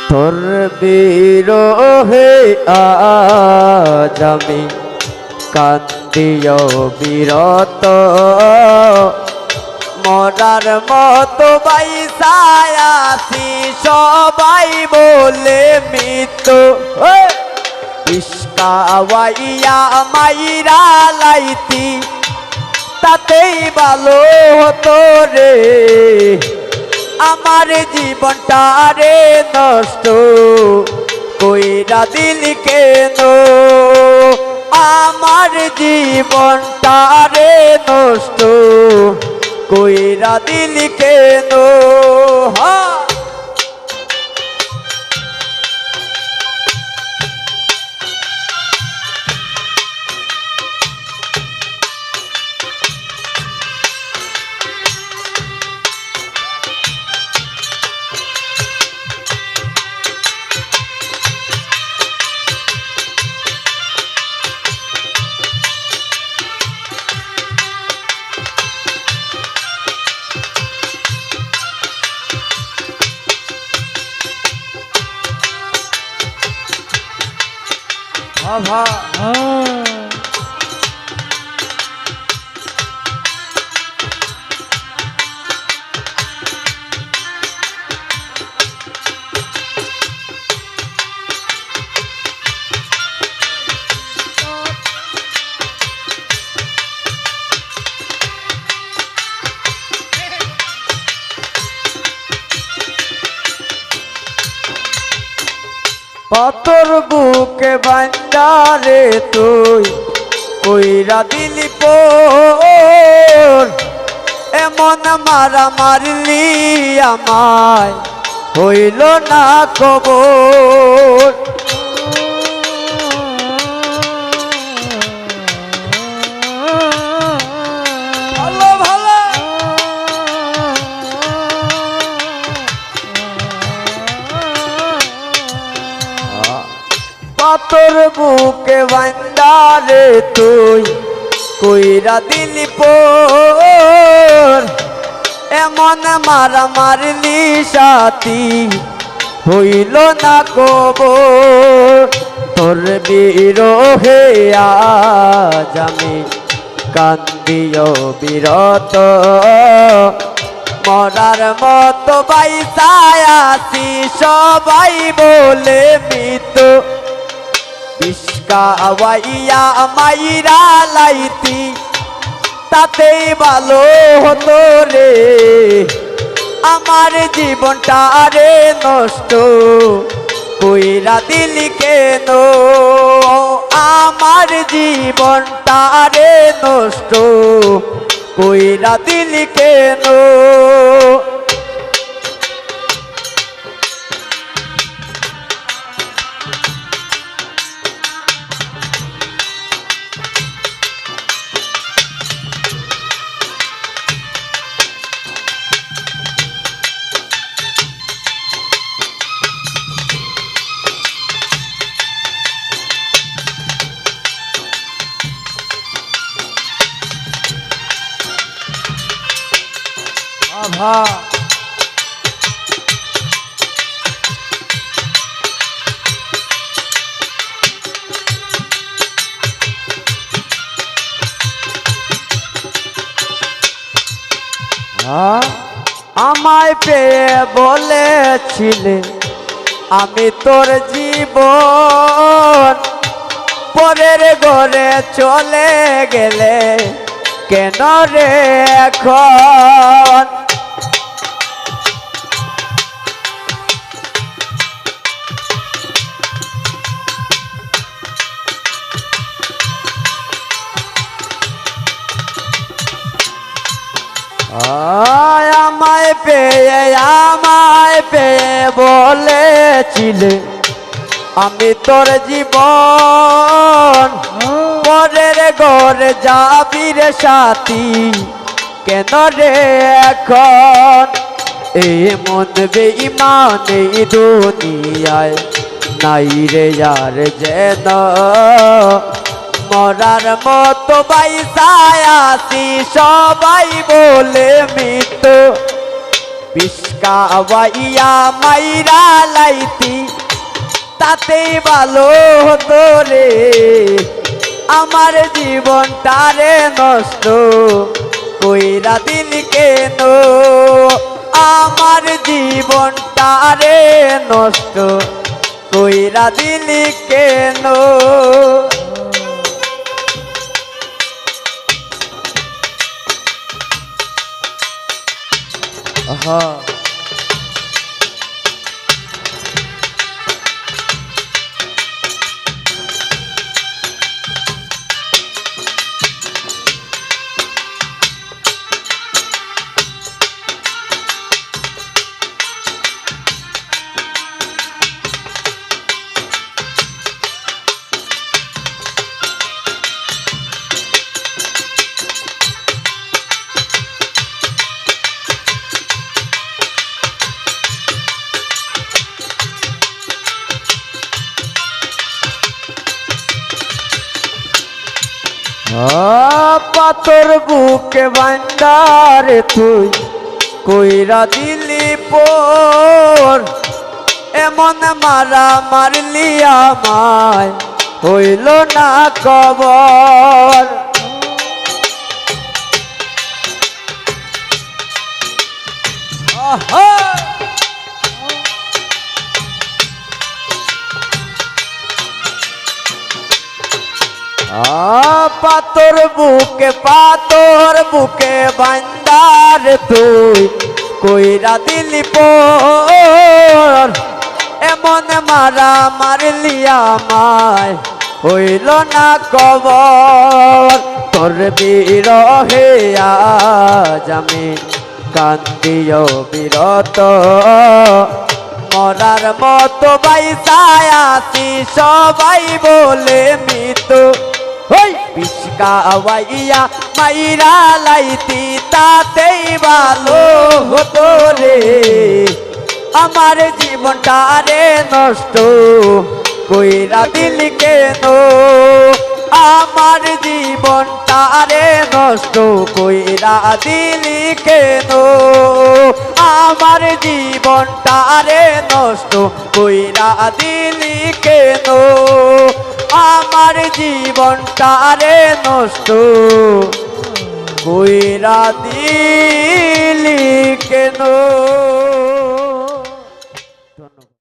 তোর বিরহে আজ আমি কান্দিও বিরত, মরার মতো বাইসায় আছি সবাই বলে মৃত্যু। ইস্কাওয়াইয়া মাইরা লাইতি তাতেই ভালো হতো রে, আমার জীবনটা রে নষ্ট কইরা দিলি কেন, আমার জীবনটা রে নষ্ট কইরা দিলি কেন। পাথর বুকে বান্দারে তুই কইরা দিলি পোর, এমন মারা মারলি আমায় হইল না কবর। পাথর বুকে বান্দারে তুই কইরা দিলি পোর, এমন মারা মারলি সাথী হইল না কবর। তোর বিরহে আজ আমি কান্দিও বিরত, মরার মতো বাইসায় আছি সবাই বলে মৃত্যু। ইস্কাওয়াইয়া মাইরা লাইতি তাতেই ভালো হতো রে, আমার জীবনটা রে নষ্ট কইরা দিলি কেন, আমার জীবনটা রে নষ্ট কইরা দিলি কেন। আমায় পেয়ে বলেছিলে আমি তোর জীবন, পরের ঘরে চলে গেলে কেন রে এখন। আমায় পেয়ে বলেছিলে আমি তোর জীবন, পরের ঘরে যাবি রে সাথী কেন রে এখন। এমন বেঈমান এই দুনিয়ায় নাই রে আর যেন, মরার মতো বাইসায় আছি সবাই বলে মৃত্যু। পিসকাওয়াইয়া মাইরা লাইতি তাতেই ভালো হতো রে আমার জীবনটারে নষ্ট কইরা দিলি কেন আমার জীবনটারে নষ্ট কইরা দিলি কেন আহা পাথর বুকে বান্দারে তুই কইরা দিলি পর এমন মারা মারলি আমায় হইল না কবর পাথর বুকে বান্দার তুই কইরা দিলি পর এমন মারা মারলি আমায় হইল না কবর তোর বিরহে আজ আমি কান্দিও বিরত মরার মতো বাইসায় আছি সবাই বলে মৃত্যু ওই পিসকাওয়াইয়া মাইরা লাইতি তাতেই ভালো হতো রে আমার জীবনটারে নষ্ট কইরা দিলি কেন আমার জীবনটারে নষ্ট কইরা দিলি কেন আমার জীবনটারে নষ্ট কইরা দিলি কেন আমার জীবনটারে নষ্ট কইরা দিলি কেন